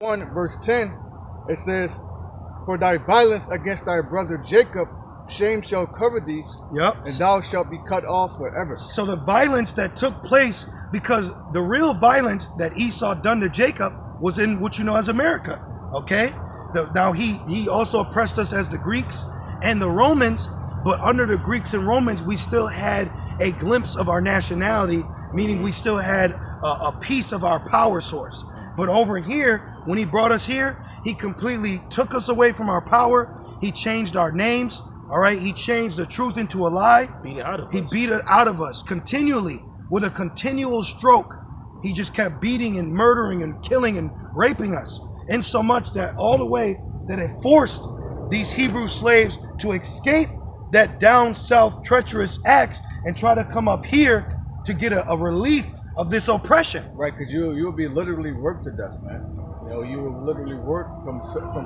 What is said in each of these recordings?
1 verse 10, it says, "For thy violence against thy brother Jacob, shame shall cover thee, Yep. and thou shalt be cut off forever." So the violence that took place, because the real violence that Esau done to Jacob was in what you know as America. Okay? Now he also oppressed us as the Greeks and the Romans, but under the Greeks and Romans, we still had a glimpse of our nationality, meaning we still had a piece of our power source. But over here, when he brought us here, he completely took us away from our power. He changed our names. All right, he changed the truth into a lie. Beat it out of us. He beat it out of us continually with a continual stroke. He just kept beating and murdering and killing and raping us, in so much that all the way that it forced these Hebrew slaves to escape that down south treacherous acts and try to come up here to get a relief of this oppression. Right, because you'll be literally worked to death, man. You know, you will literally work from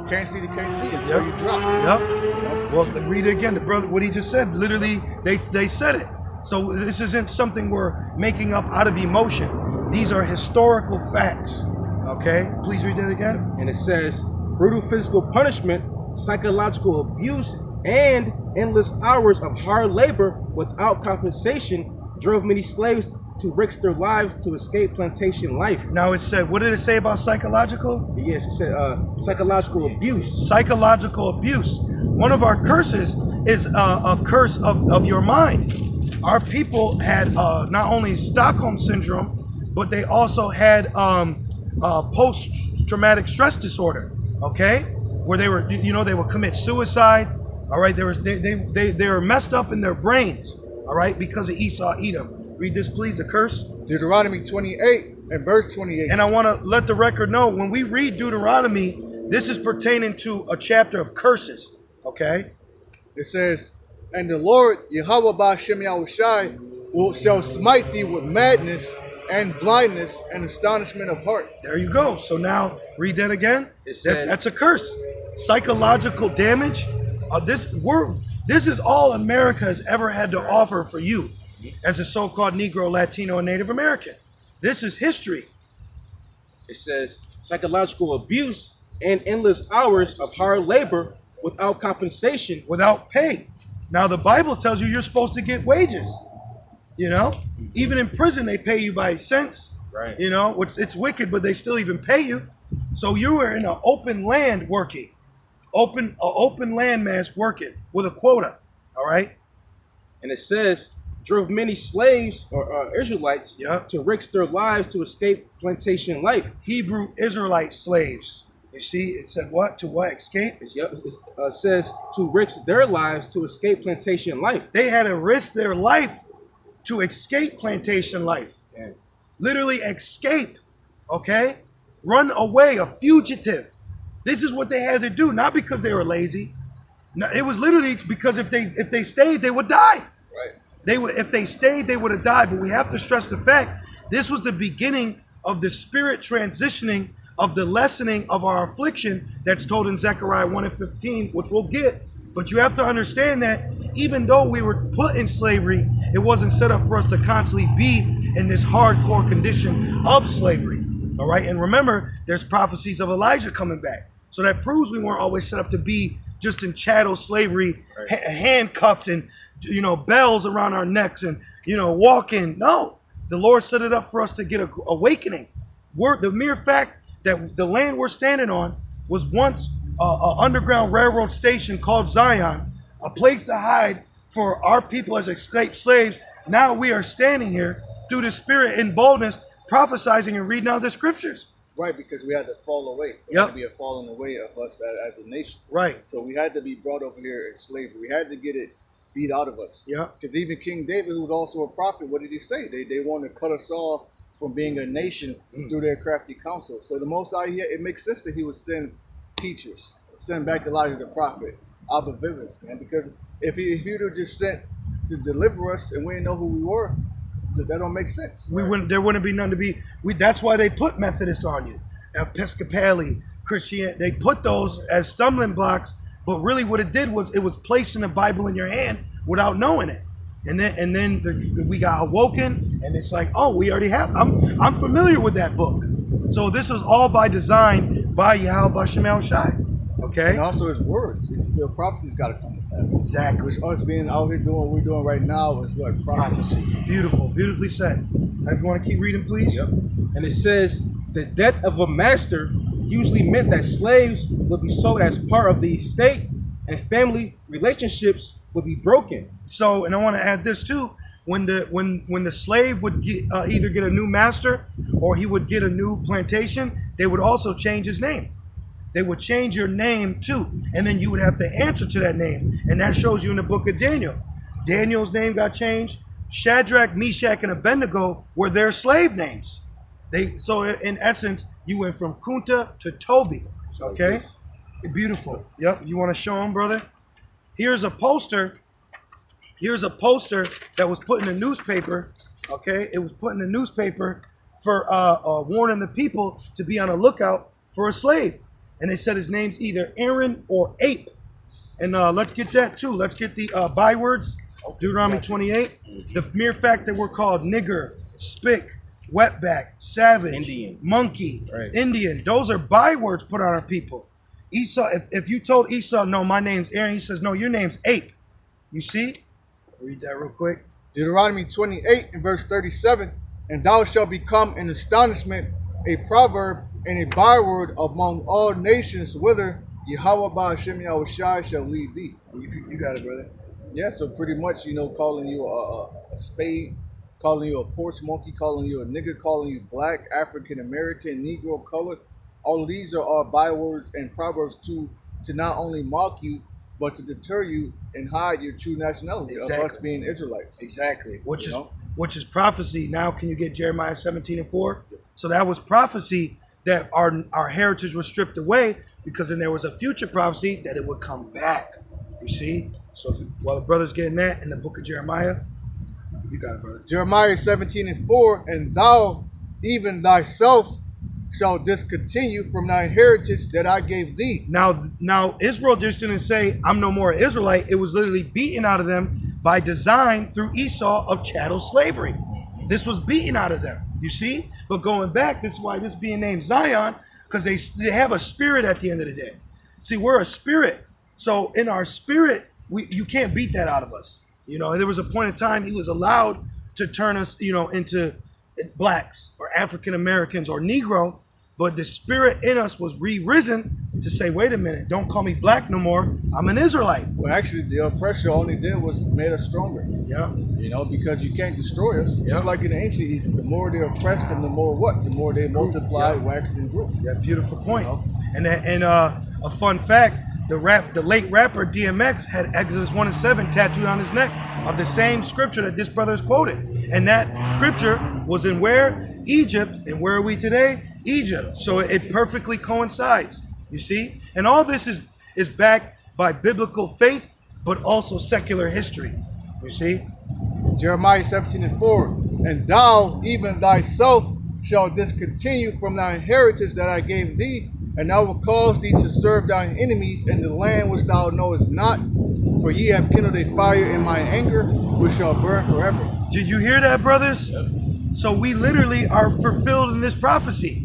KC to KC until you drop. Yep. Well, read it again. The brother, what he just said, literally, they said it. So this isn't something we're making up out of emotion. These are historical facts. Okay, please read that again. And it says, brutal physical punishment, psychological abuse, and endless hours of hard labor without compensation drove many slaves to risk their lives to escape plantation life. Now it said, what did it say about psychological? Yes, it said psychological abuse. Psychological abuse. One of our curses is a curse of your mind. Our people had not only Stockholm syndrome, but they also had post-traumatic stress disorder. Okay, where they were, you know, they would commit suicide. All right, they were messed up in their brains. All right, because of Esau, Edom. Read this, please, the curse. Deuteronomy 28 and verse 28. And I want to let the record know, when we read Deuteronomy, this is pertaining to a chapter of curses. Okay? It says, "And the Lord, Yahweh Ba'Shem Yahushai, shall smite thee with madness and blindness and astonishment of heart." There you go. So now, read that again. It said, That's a curse. Psychological damage. This is all America has ever had to offer for you as a so-called Negro, Latino, and Native American. This is history. It says psychological abuse and endless hours of hard labor without compensation. Without pay. Now the Bible tells you you're supposed to get wages. You know, even in prison they pay you by cents. Right. You know, which it's wicked, but they still even pay you. So you were in an open land working, open land mass working with a quota. All right. And it says drove many slaves or Israelites to risk their lives to escape plantation life. Hebrew Israelite slaves. You see, it said what? To what? Escape? It says to risk their lives to escape plantation life. They had to risk their life to escape plantation life. Yeah. Literally escape. Okay? Run away, a fugitive. This is what they had to do, not because they were lazy. No, it was literally because if they stayed, they would die. Right. If they stayed, they would have died. But we have to stress the fact, this was the beginning of the spirit transitioning, of the lessening of our affliction that's told in Zechariah 1 and 15, which we'll get. But you have to understand that even though we were put in slavery, it wasn't set up for us to constantly be in this hardcore condition of slavery. All right. And remember, there's prophecies of Elijah coming back. So that proves we weren't always set up to be just in chattel slavery, handcuffed and, you know, bells around our necks and, you know, walking. No, the Lord set it up for us to get an awakening. The mere fact that the land we're standing on was once an underground railroad station called Zion, a place to hide for our people as escaped slaves. Now we are standing here through the spirit in boldness, prophesizing and reading out the scriptures. Right, because we had to fall away. There had to be a falling away of us as a nation. Right. So we had to be brought over here in slavery. We had to get it beat out of us. Yeah. Because even King David, who was also a prophet, what did he say? They wanted to cut us off from being a nation through their crafty counsel. So the Most High, it makes sense that he would send teachers, send back Elijah the prophet, Abba Vivus, man. Because if he would have just sent to deliver us and we didn't know who we were, that don't make sense. There wouldn't be none to be. That's why they put Methodists on you, Episcopali, Christian. They put those as stumbling blocks. But really, what it did was it was placing the Bible in your hand without knowing it. And then we got awoken, and it's like, oh, we already have. I'm familiar with that book. So this was all by design by Yahweh Bashem El Shai. Okay? And also his words. It's still prophecy's got to come to pass. Exactly. Which us being out here doing what we're doing right now is what? Prophecy. Beautiful. Beautifully said. If you want to keep reading, please. Yep. And it says, the death of a master usually meant that slaves would be sold as part of the estate and family relationships would be broken. So, and I want to add this too. When the slave would either get a new master or he would get a new plantation, they would also change his name. They would change your name too, and then you would have to answer to that name. And that shows you in the book of Daniel. Daniel's name got changed. Shadrach, Meshach, and Abednego were their slave names. So in essence, you went from Kunta to Toby. Okay? Beautiful. Yep. You want to show them, brother? Here's a poster. Here's a poster that was put in the newspaper. Okay? It was put in the newspaper for warning the people to be on the lookout for a slave. And they said his name's either Aaron or Ape. And let's get that too. Let's get the bywords. Deuteronomy 28. The mere fact that we're called nigger, spick, wetback, savage, Indian, monkey, right. Indian. Those are bywords put on our people. Esau, if you told Esau, no, my name's Aaron, he says, no, your name's Ape. You see? Read that real quick. Deuteronomy 28 and verse 37. And thou shalt become an astonishment, a proverb, and a byword among all nations, whither Yahweh Ba'ashem Yahushai shall lead thee. You got it, brother. Yeah, so pretty much, calling you a spade, calling you a porch monkey, calling you a nigger, calling you black, African American, Negro, colored. All of these are all bywords and proverbs to not only mock you, but to deter you and hide your true nationality of us being Israelites. Exactly. Which is prophecy. Now can you get Jeremiah 17:4? So that was prophecy that our heritage was stripped away, because then there was a future prophecy that it would come back. You see? So while the brother's getting that in the book of Jeremiah, you got it, brother. Jeremiah 17:4, and thou even thyself shall discontinue from thy heritage that I gave thee. Now Israel just didn't say, I'm no more an Israelite. It was literally beaten out of them by design through Esau of chattel slavery. This was beaten out of them, you see? But going back, this is why this being named Zion, because they have a spirit at the end of the day. See, we're a spirit. So in our spirit, you can't beat that out of us. There was a point in time he was allowed to turn us, into blacks or African Americans or Negro, but the spirit in us was re-risen to say, wait a minute, don't call me black no more. I'm an Israelite. Well, actually, the oppression only did was made us stronger. Yeah. Because you can't destroy us. Just like in the ancient Egypt, the more they oppressed them, the more what? The more they multiplied, waxed, and grew. Yeah, beautiful point. And a fun fact, the late rapper DMX had Exodus 1:7 tattooed on his neck of the same scripture that this brother is quoted. And that scripture was in where? Egypt. And where are we today? Egypt. So it perfectly coincides, you see? And all this is backed by biblical faith, but also secular history, you see? Jeremiah 17:4, and thou even thyself shall discontinue from thy heritage that I gave thee, and I will cause thee to serve thine enemies in the land which thou knowest not, for ye have kindled a fire in my anger, which shall burn forever. Did you hear that, brothers? Yep. So we literally are fulfilled in this prophecy.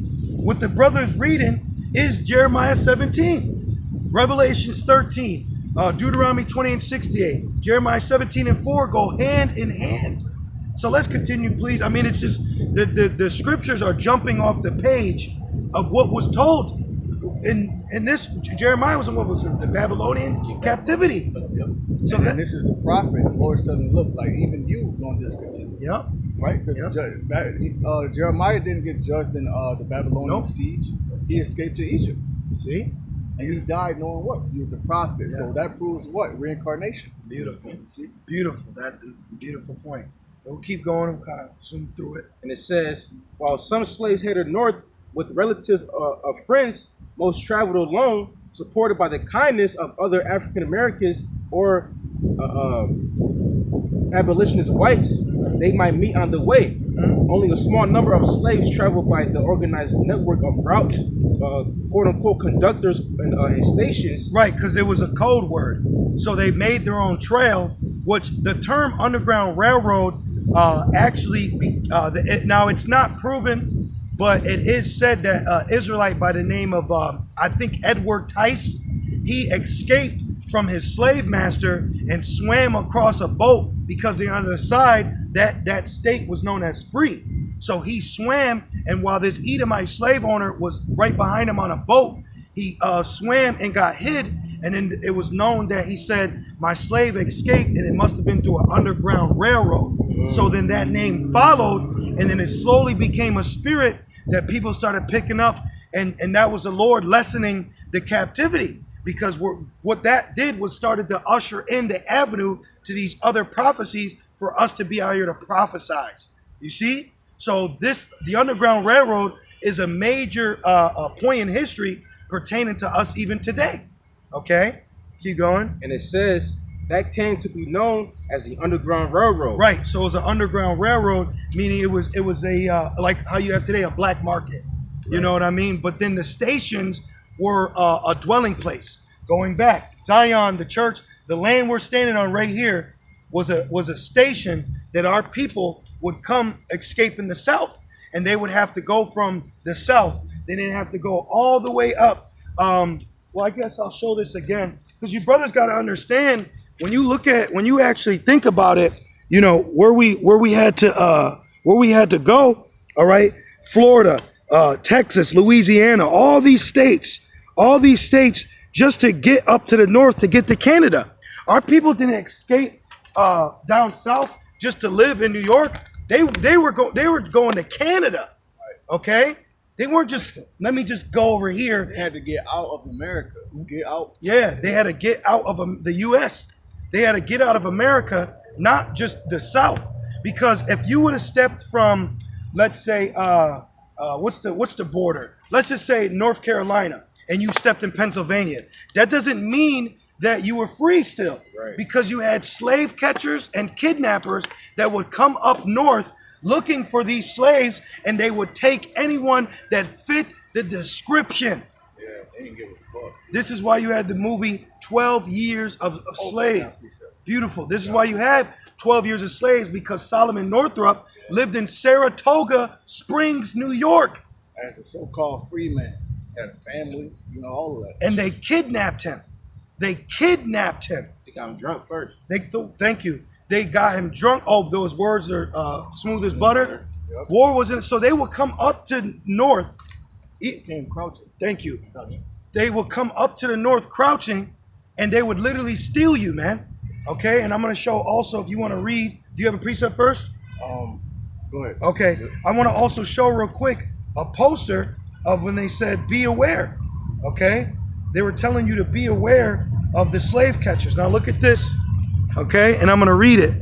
What the brothers reading is Jeremiah 17, Revelations 13, Deuteronomy 20:68, Jeremiah 17:4 go hand in hand. So let's continue, please. I mean, it's just the scriptures are jumping off the page of what was told in this. Jeremiah was in what was it, the Babylonian captivity. So this is the prophet. The Lord's telling him, look, like even you going to discontinue. Yep. Right? Because Jeremiah didn't get judged in the Babylonian siege. He escaped to Egypt. See? And he died knowing what? He was a prophet. Yeah. So that proves what? Reincarnation. Beautiful. See? Beautiful. That's a beautiful point. We'll keep going. We'll kind of zoom through it. And it says, while some slaves headed north with relatives of friends, most traveled alone, supported by the kindness of other African Americans or abolitionist whites they might meet on the way. Only a small number of slaves traveled by the organized network of routes, quote-unquote conductors and stations. Right, because it was a code word. So they made their own trail, which the term Underground Railroad now it's not proven but it is said that Israelite by the name of I think Edward Tice, he escaped from his slave master and swam across a boat because the other side that state was known as free. So he swam, and while this Edomite slave owner was right behind him on a boat, he swam and got hid. And then it was known that he said, my slave escaped, and it must have been through an underground railroad. So then that name followed, and then it slowly became a spirit that people started picking up, and that was the Lord lessening the captivity. Because what that did was started to usher in the avenue to these other prophecies for us to be out here to prophesize. You see? So the Underground Railroad is a major point in history pertaining to us even today. Okay? Keep going. And it says that came to be known as the Underground Railroad. Right. So it was an Underground Railroad, meaning it was a like how you have today, a black market. You know what I mean? But then the stations were a dwelling place. Going back, Zion, the church, the land we're standing on right here was a station that our people would come escape in the south, and they would have to go from the south. They didn't have to go all the way up. Well, I guess I'll show this again, because you brothers got to understand, when you actually think about it, you know where we had to go. All right, Florida, Texas, Louisiana, all these states just to get up to the north to get to Canada. Our people didn't escape down south just to live in New York. They were going to Canada. Okay, they weren't just let me just go over here. They had to get out of America. Get out. Yeah, they had to get out of the U.S. They had to get out of America, not just the South. Because if you would have stepped from, let's say, what's the border? Let's just say North Carolina, and you stepped in Pennsylvania. That doesn't mean that you were free still, Right. because you had slave catchers and kidnappers that would come up north looking for these slaves, and they would take anyone that fit the description. Yeah, they didn't give a fuck. This is why you had the movie 12 Years of Slave. Beautiful. This is why you had 12 Years of Slaves, because Solomon Northrop lived in Saratoga Springs, New York. As a so-called free man, had a family, you know, all of that. And they kidnapped him. They kidnapped him. They got him drunk first. Thank you. They got him drunk. Oh, those words are smooth as butter. Yep. War was in. So they would come up to north. Came crouching. Thank you. They would come up to the north crouching, and they would literally steal you, man. Okay, and I'm going to show also, if you want to read. Do you have a precept first? Go ahead. Okay, I want to also show real quick a poster of when they said, be aware. Okay, they were telling you to be aware of the slave catchers. Now look at this. Okay, and I'm going to read it.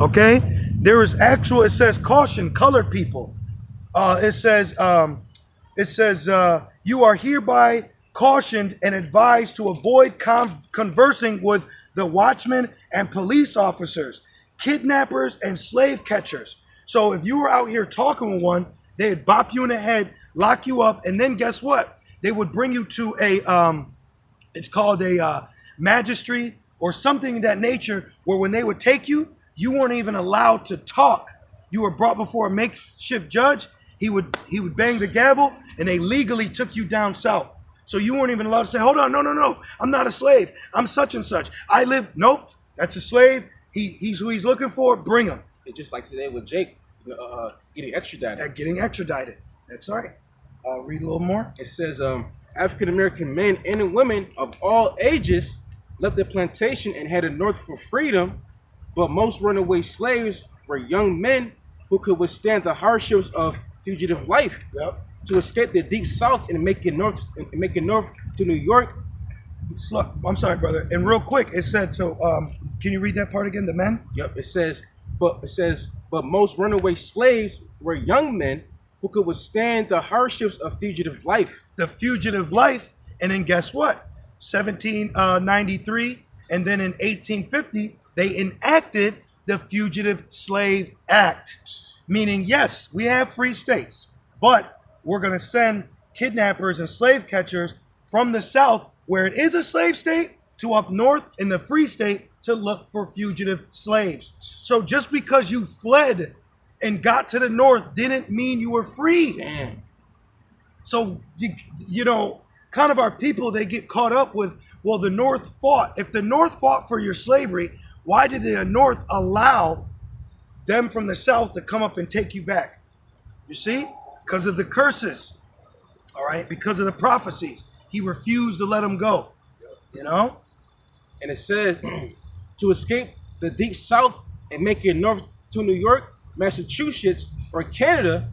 Okay, there is it says, caution, colored people. It says, you are hereby cautioned and advised to avoid conversing with the watchmen and police officers, kidnappers and slave catchers. So if you were out here talking with one, they'd bop you in the head, lock you up, and then guess what? They would bring you to it's called a magistrate or something of that nature, where when they would take you, you weren't even allowed to talk. You were brought before a makeshift judge. He would bang the gavel, and they legally took you down south. So you weren't even allowed to say, hold on, no, I'm not a slave. I'm such and such. I live, nope, that's a slave. He's who he's looking for, bring him. It's just like today with Jake getting extradited. Getting extradited, that's right. Read a little more. It says African-American men and women of all ages left the plantation and headed north for freedom, but most runaway slaves were young men who could withstand the hardships of fugitive life. Yep. To escape the deep south and make it north to New York. I'm sorry, brother. And real quick, it said, so can you read that part again? The men? Yep. It says, but most runaway slaves were young men who could withstand the hardships of fugitive life. The fugitive life, and then guess what? 1793, and then in 1850, they enacted the Fugitive Slave Act. Meaning, yes, we have free states, but we're going to send kidnappers and slave catchers from the south, where it is a slave state, to up north in the free state to look for fugitive slaves. So just because you fled and got to the north didn't mean you were free. Damn. So, you know, kind of our people, they get caught up with, well, the North fought. If the North fought for your slavery, why did the North allow them from the South to come up and take you back? You see? Because of the curses, all right? Because of the prophecies. He refused to let them go, you know? And it says, to escape the deep South and make it north to New York, Massachusetts, or Canada,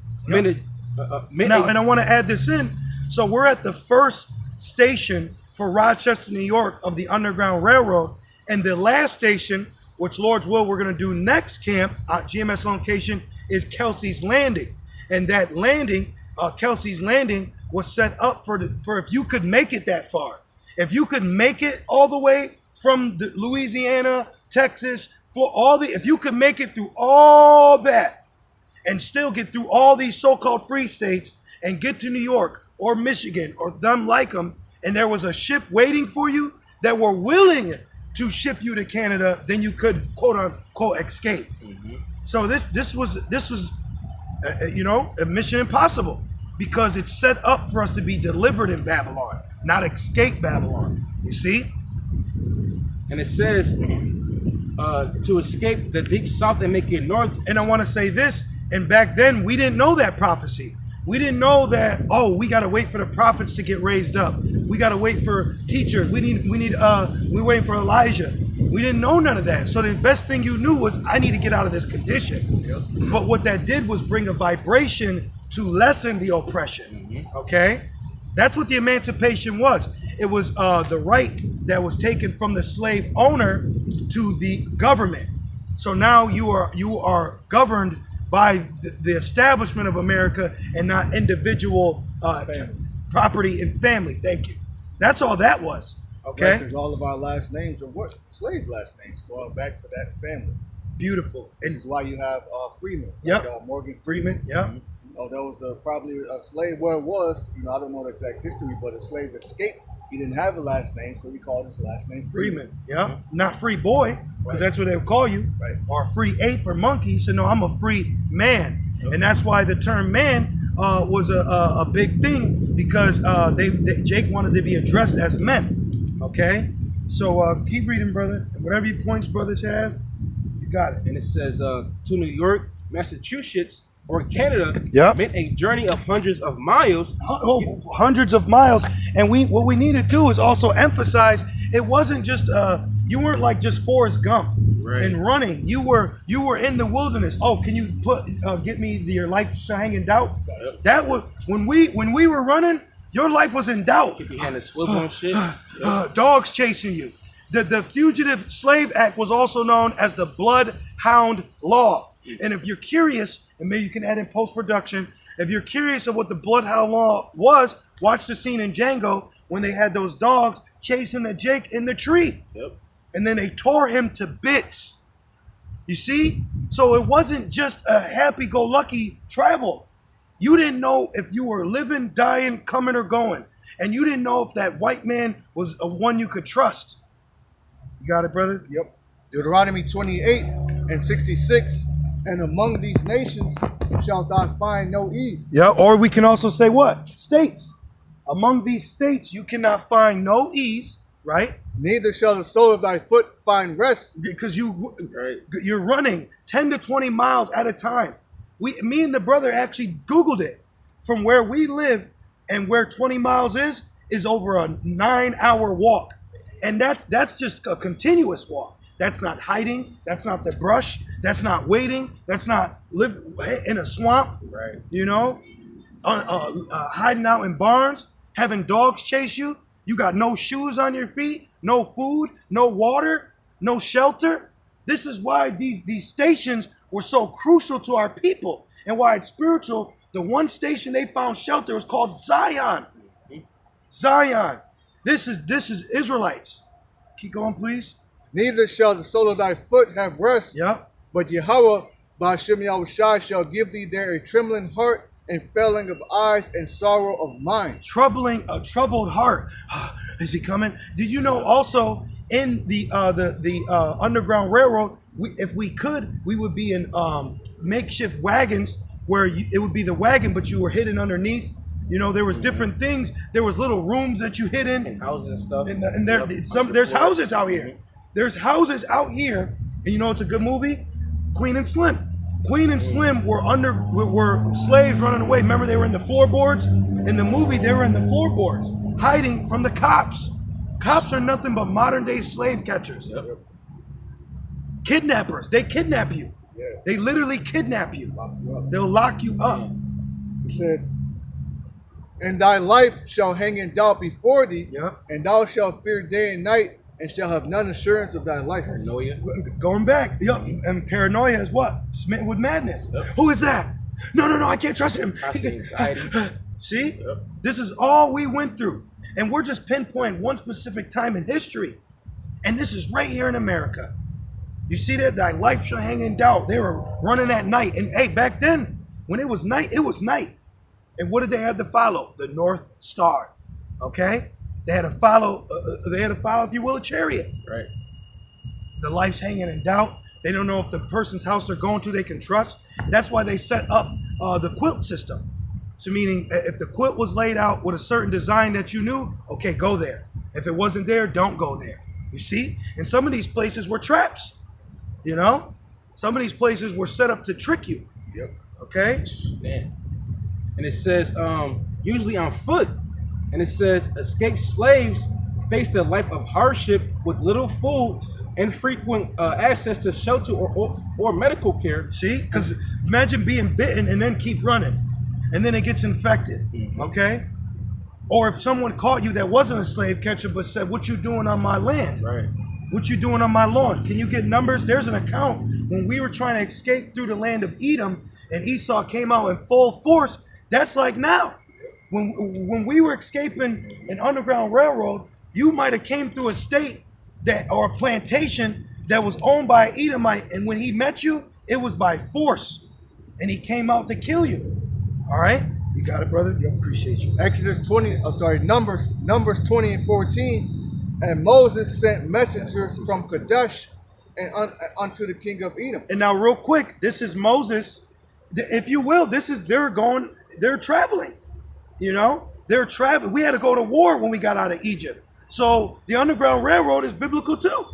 Now, and I want to add this in. So we're at the first station for Rochester, New York of the Underground Railroad. And the last station, which Lord's will we're going to do next camp, GMS location, is Kelsey's Landing. And that landing, Kelsey's Landing, was set up for if you could make it that far. If you could make it all the way from Louisiana, Texas, if you could make it through all that, and still get through all these so-called free states and get to New York or Michigan or them like them, and there was a ship waiting for you that were willing to ship you to Canada, then you could quote unquote escape. Mm-hmm. So this was you know, a mission impossible, because it's set up for us to be delivered in Babylon, not escape Babylon. You see? And it says to escape the deep South and make it north. And I want to say this. And back then, we didn't know that prophecy. We didn't know that, oh, we got to wait for the prophets to get raised up. We got to wait for teachers. We're waiting for Elijah. We didn't know none of that. So the best thing you knew was, I need to get out of this condition. Yep. But what that did was bring a vibration to lessen the oppression. Okay? That's what the emancipation was. It was the right that was taken from the slave owner to the government. So now you are governed by the establishment of America and not individual property and family. Thank you. That's all that was. Okay. Because all of our last names are what? Slave last names, going back to that family. Beautiful. And this is why you have Freeman. Yep. Like, Morgan Freeman. Yep. Oh, that was probably a slave where it was. You know, I don't know the exact history, but a slave escaped. He didn't have a last name, so he called his last name Freeman. Yeah. Not free boy, because that's what they would call you. Right. Or free ape or monkey. He said, no, I'm a free man. Yep. And that's why the term man was a big thing, because Jake wanted to be addressed as men. Okay? So keep reading, brother. Whatever your points brothers have, you got it. And it says to New York, Massachusetts, or Canada, yep, meant a journey of hundreds of miles. Hundreds of miles. And what we need to do is also emphasize, it wasn't just you weren't like just Forrest Gump and running. You were in the wilderness. Oh, can you get me your life hang in doubt? Yep. That was when we were running, your life was in doubt. Keep your hand in swivel and shit. Dogs chasing you. The Fugitive Slave Act was also known as the Bloodhound Law. And if you're curious, and maybe you can add in post-production, if you're curious of what the Bloodhound Law was, watch the scene in Django when they had those dogs chasing the Jake in the tree. Yep. And then they tore him to bits. You see? So it wasn't just a happy-go-lucky travel. You didn't know if you were living, dying, coming, or going. And you didn't know if that white man was a one you could trust. You got it, brother? Yep. Deuteronomy 28 and 66. And among these nations shalt thou find no ease. Yeah, or we can also say what? States. Among these states you cannot find no ease, right? Neither shall the sole of thy foot find rest. Because you're running 10 to 20 miles at a time. Me and the brother actually Googled it. From where we live and where 20 miles is over a 9-hour walk. And that's just a continuous walk. That's not hiding. That's not the brush. That's not waiting. That's not live in a swamp. Right. You know, hiding out in barns, having dogs chase you. You got no shoes on your feet, no food, no water, no shelter. This is why these stations were so crucial to our people, and why it's spiritual. The one station they found shelter was called Zion. Zion. This is Israelites. Keep going, please. Neither shall the sole of thy foot have rest. Yep. But Yahweh, Ba'ashem Yahushai, shall give thee there a trembling heart and failing of eyes and sorrow of mind. A troubled heart. Is he coming? Did you know also in the Underground Railroad, if we could, we would be in makeshift wagons where it would be the wagon, but you were hidden underneath. You know, there was different things. There was little rooms that you hid in. And houses and stuff. And there's houses out here. There's houses out here. And you know it's a good movie? Queen and Slim. Queen and Slim were slaves running away. Remember, they were in the floorboards? In the movie, they were in the floorboards, hiding from the cops. Cops are nothing but modern day slave catchers. Yep. Kidnappers. They kidnap you. Yeah. They literally kidnap you. Lock you up. They'll lock you up. It says, and thy life shall hang in doubt before thee, Yep. and thou shalt fear day and night, and shall have none assurance of thy life. Paranoia. Going back. Yep. And paranoia is what? Smitten with madness. Yep. Who is that? No, I can't trust him. Constant anxiety. See? Yep. This is all we went through. And we're just pinpointing one specific time in history. And this is right here in America. You see that? Thy life shall hang in doubt. They were running at night. And hey, back then, when it was night, it was night. And what did they have to follow? The North Star. Okay? They had to follow, if you will, a chariot. Right. The life's hanging in doubt. They don't know if the person's house they're going to they can trust. That's why they set up the quilt system. So meaning if the quilt was laid out with a certain design that you knew, okay, go there. If it wasn't there, don't go there. You see? And some of these places were traps. You know? Some of these places were set up to trick you. Yep. Okay? Damn. And it says, usually on foot. And it says, escaped slaves faced a life of hardship with little food, infrequent access to shelter or medical care. See? Because imagine being bitten and then keep running. And then it gets infected. Okay? Or if someone caught you that wasn't a slave catcher but said, what you doing on my land? Right. What you doing on my lawn? Can you get numbers? There's an account when we were trying to escape through the land of Edom and Esau came out in full force. That's like now. When we were escaping an Underground Railroad, you might have came through a state or a plantation that was owned by an Edomite, and when he met you, it was by force, and he came out to kill you. All right, you got it, brother. Yo, appreciate you. Numbers 20 and 14, and Moses sent messengers from Kadesh and unto the king of Edom. And now, real quick, this is Moses, if you will. They're traveling. You know, they're traveling. We had to go to war when we got out of Egypt. So the Underground Railroad is biblical too.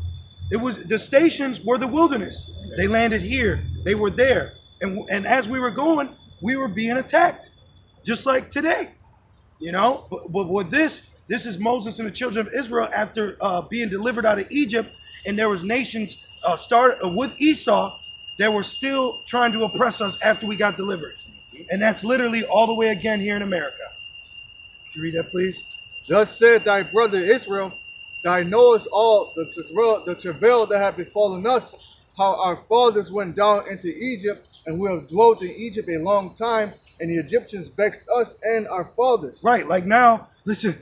It was, the stations were the wilderness. They landed here. They were there. And as we were going, we were being attacked, just like today. You know, but with this is Moses and the children of Israel after being delivered out of Egypt, and there was nations started with Esau that were still trying to oppress us after we got delivered. And that's literally all the way again here in America. Can you read that, please? Thus said thy brother Israel, thou knowest all the travail that hath befallen us, how our fathers went down into Egypt, and we have dwelt in Egypt a long time, and the Egyptians vexed us and our fathers. Right, like now, listen,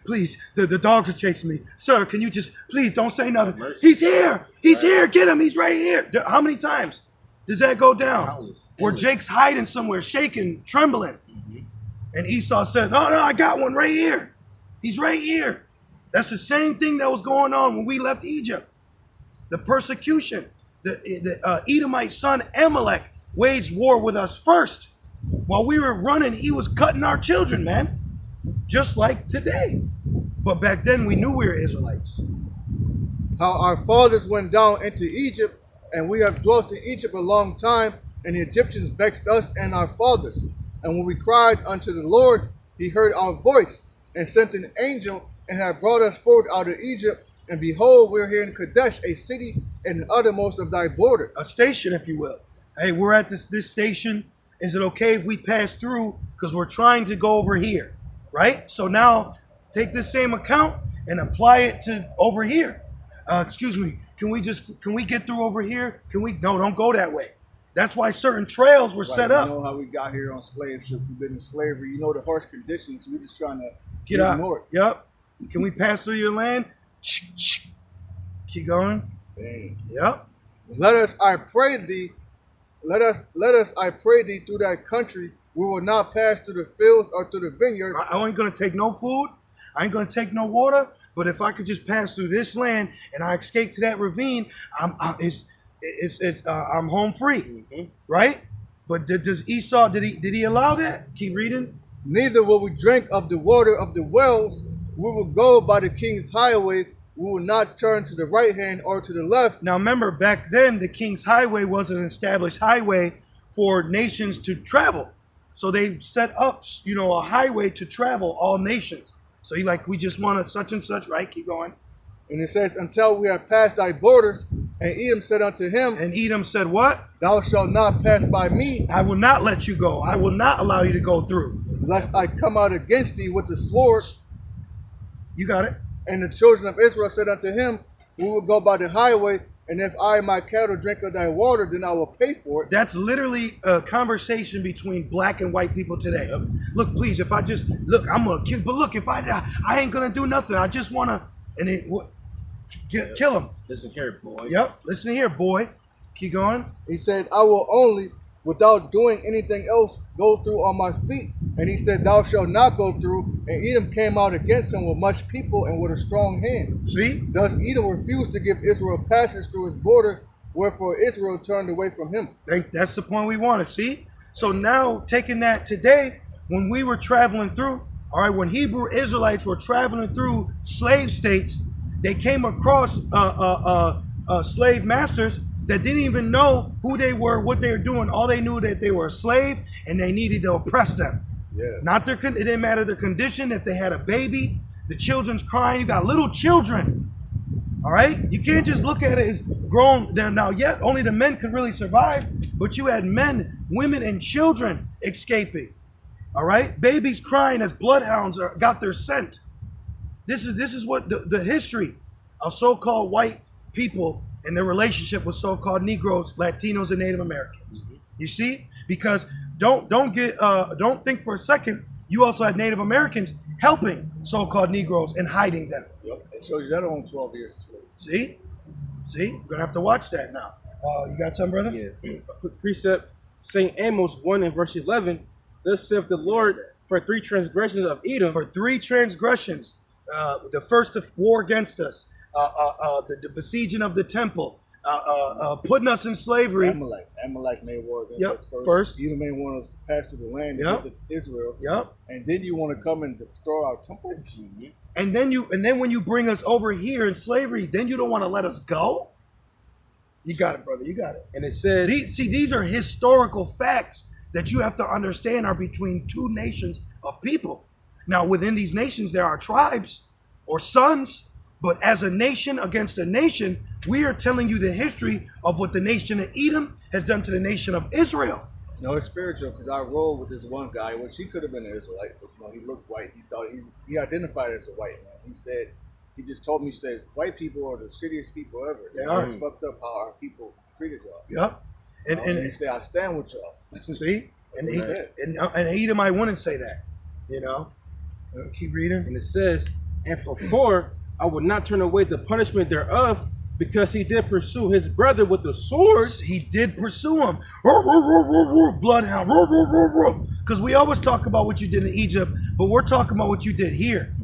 please, the dogs are chasing me. Sir, can you just, please don't say nothing. He's here, get him, he's right here. How many times does that go down? Where Jake's hiding somewhere, shaking, trembling. And Esau said, no, I got one right here. He's right here. That's the same thing that was going on when we left Egypt. The persecution. The Edomite son Amalek waged war with us first. While we were running, he was cutting our children, man. Just like today. But back then we knew we were Israelites. How our fathers went down into Egypt, and we have dwelt in Egypt a long time, and the Egyptians vexed us and our fathers. And when we cried unto the Lord, he heard our voice, and sent an angel, and hath brought us forth out of Egypt. And behold, we're here in Kadesh, a city in the uttermost of thy border. A station, if you will. Hey, we're at this station. Is it okay if we pass through? Because we're trying to go over here, right? So now, take this same account and apply it to over here. Excuse me, can we get through over here? No, don't go that way. That's why certain trails were set up. You know how we got here on slave ships. We've been in slavery. You know the harsh conditions. We're just trying to get out. Yep. Can we pass through your land? Keep going. Dang. Yep. Let us, I pray thee, I pray thee, through that country. We will not pass through the fields or through the vineyards. I ain't gonna take no food. I ain't gonna take no water. But if I could just pass through this land and I escape to that ravine, I'm home free, right? But does Esau, did he allow that? Keep reading. Neither will we drink of the water of the wells. We will go by the king's highway. We will not turn to the right hand or to the left. Now remember, back then the king's highway was an established highway for nations to travel. So they set up, a highway to travel all nations. So we just want a such and such, right? Keep going. And it says, until we have passed thy borders. And Edom said unto him, and Edom said what? Thou shalt not pass by me. I will not let you go. I will not allow you to go through. Lest I come out against thee with the sword. You got it. And the children of Israel said unto him, we will go by the highway, and if I and my cattle drink of thy water, then I will pay for it. That's literally a conversation between black and white people today. Yep. Look, please, if I just, look, I'm going to kill, but look, if I ain't going to do nothing. I just want to, and it, kill him. Listen here, boy. Yep, listen here, boy. Keep going. He said, I will only, without doing anything else, go through on my feet. And he said, thou shalt not go through. And Edom came out against him with much people and with a strong hand. See? Thus Edom refused to give Israel passage through his border, wherefore Israel turned away from him. That's the point we wanted, see? So now, taking that today, when we were traveling through, all right, when Hebrew Israelites were traveling through slave states, they came across slave masters that didn't even know who they were, what they were doing. All they knew that they were a slave and they needed to oppress them. Yeah. It didn't matter their condition. If they had a baby, the children's crying. You got little children. All right, you can't just look at it as grown. Now, yet only the men could really survive, but you had men, women, and children escaping. All right, babies crying as bloodhounds got their scent. This is what the history of so-called white people and their relationship with so-called Negroes, Latinos, and Native Americans. You see, because don't think for a second you also had Native Americans helping so-called Negroes and hiding them. Yep. It shows you that on 12 years of slavery. See, we're gonna have to watch that now. You got something, brother? Yeah. A quick precept. St. Amos 1 and verse 11. Thus saith the Lord, for 3 transgressions of Edom. For 3 transgressions, the first of war against us, the besieging of the temple, putting us in slavery. Amalek made war against us first. You may want us to pass through the land and get to Israel. Yep. And then you want to come and destroy our temple. And then when you bring us over here in slavery, then you don't want to let us go. You got it, brother. You got it. And it says, these are historical facts that you have to understand are between 2 nations of people. Now, within these nations, there are tribes or sons. But as a nation against a nation, we are telling you the history of what the nation of Edom has done to the nation of Israel. No, it's spiritual because I rolled with this one guy, which he could have been an Israelite, but he looked white. He thought he identified as a white man. He just told me, white people are the shittiest people ever. They are. It's fucked up how our people treated y'all. Yep. And he said, I stand with y'all. See? And Edomite wouldn't say that. Keep reading. And it says, and for 4, I would not turn away the punishment thereof, because he did pursue his brother with the sword. He did pursue him. Bloodhound. Because we always talk about what you did in Egypt, but we're talking about what you did here.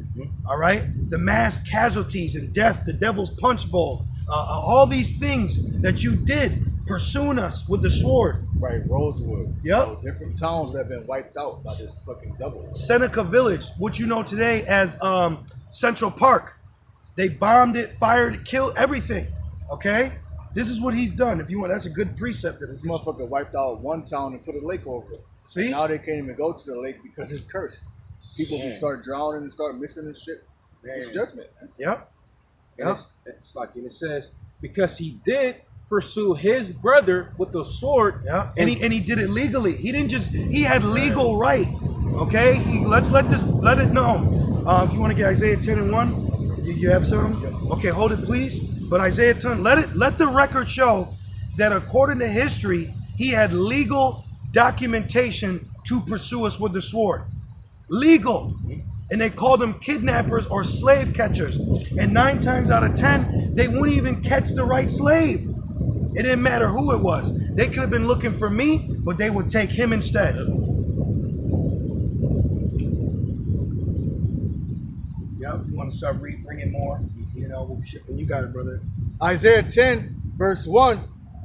All right? The mass casualties and death, the devil's punch bowl, all these things that you did pursuing us with the sword. Right, Rosewood. Yep. Different towns that have been wiped out by this fucking devil. Seneca Village, what you know today as Central Park. They bombed it, fired it, killed everything. Okay? This is what he's done. If you want, that's a good precept. This motherfucker wiped out one town and put a lake over it. See? Now they can't even go to the lake because it's cursed. People can start drowning and start missing and shit. It's judgment, man. Yep. It's like, and it says, because he did pursue his brother with the sword. Yeah. And he did it legally. He didn't just, he had legal right. Okay? Let's let it know. If you want to get Isaiah 10 and 1, you have some? Okay, hold it please. But Isaiah 10, let the record show that according to history, he had legal documentation to pursue us with the sword. Legal. And they called them kidnappers or slave catchers. And 9 times out of 10, they wouldn't even catch the right slave. It didn't matter who it was. They could have been looking for me, but they would take him instead. Yeah, if you want to start bringing more, and you got it, brother. Isaiah 10, verse 1.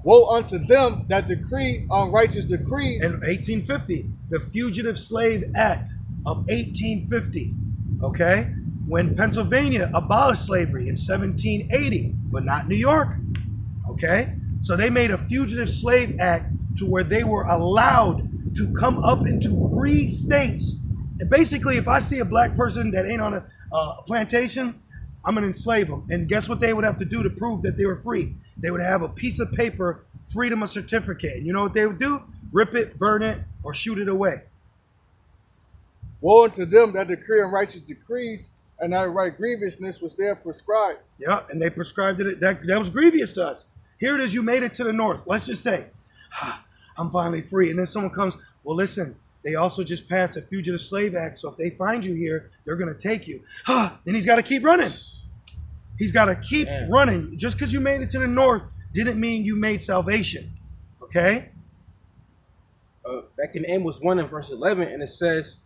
Woe unto them that decree unrighteous decrees. In 1850, the Fugitive Slave Act of 1850, okay? When Pennsylvania abolished slavery in 1780, but not New York, okay? So they made a Fugitive Slave Act to where they were allowed to come up into free states. And basically, if I see a black person that ain't on a plantation, I'm gonna enslave them. And guess what they would have to do to prove that they were free? They would have a piece of paper, freedom of certificate. And you know what they would do? Rip it, burn it, or shoot it away. Woe unto them that decree unrighteous decrees, and that right grievousness was there prescribed. Yeah, and they prescribed it. That was grievous to us. Here it is, you made it to the north. Let's just say, I'm finally free. And then someone comes, well, listen, they also just passed a Fugitive Slave Act, so if they find you here, they're going to take you. Then he's got to keep running. He's got to keep running. Just because you made it to the north didn't mean you made salvation. Okay? Back in Amos 1 and verse 11, and it says,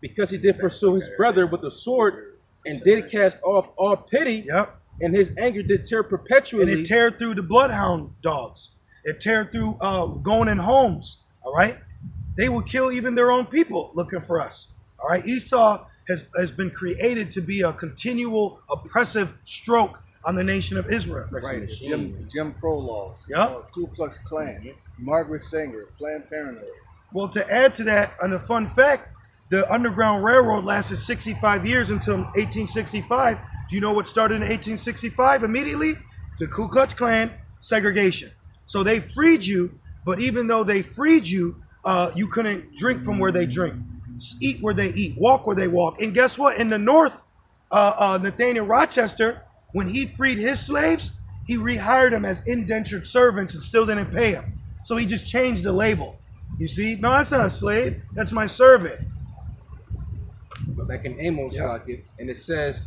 because he did pursue his brother with a sword and did cast off all pity, Yep. and his anger did tear perpetually. And it tear through the bloodhound dogs. It tear through going in homes. All right? They will kill even their own people looking for us. All right? Esau has been created to be a continual oppressive stroke on the nation of Israel. Right. Jim Crow laws. Yep. Ku Klux Klan. Margaret Sanger. Planned Parenthood. Well, to add to that, and a fun fact, the Underground Railroad lasted 65 years until 1865. Do you know what started in 1865? Immediately, the Ku Klux Klan segregation. So they freed you, but even though they freed you, you couldn't drink from where they drink, eat where they eat, walk where they walk. And guess what? In the North, Nathaniel Rochester, when he freed his slaves, he rehired them as indentured servants and still didn't pay them. So he just changed the label. You see? No, that's not a slave. That's my servant. But back in Amos, and it says,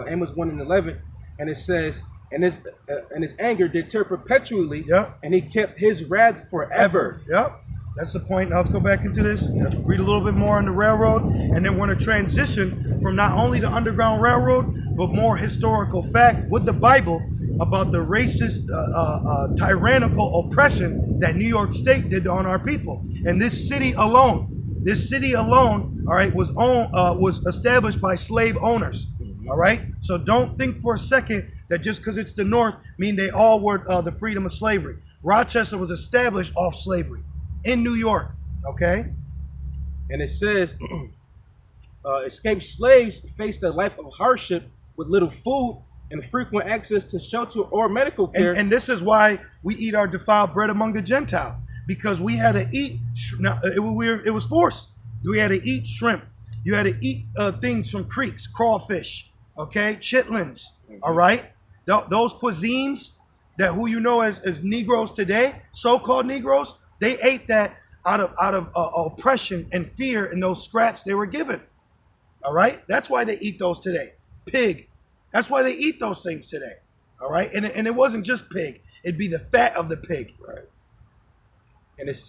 Amos 1 and 11, and it says, and his anger did tear perpetually, and he kept his wrath forever. Yep. That's the point. Now let's go back into this, read a little bit more on the railroad, and then we're going to transition from not only the Underground Railroad, but more historical fact with the Bible about the racist, tyrannical oppression that New York State did on our people. And this city alone, all right, was established by slave owners. All right. So don't think for a second that just because it's the North mean they all were the freedom of slavery. Rochester was established off slavery in New York. Okay. And it says, escaped slaves faced a life of hardship with little food and frequent access to shelter or medical care. And this is why we eat our defiled bread among the Gentiles, because we had to eat. Now, it was forced. We had to eat shrimp. You had to eat things from creeks, crawfish, okay, chitlins, all right? Those cuisines that who you know as Negroes today, so-called Negroes, they ate that out of oppression and fear in those scraps they were given, all right? That's why they eat those today. Pig. That's why they eat those things today, all right? And it wasn't just pig. It'd be the fat of the pig. Right. And it says,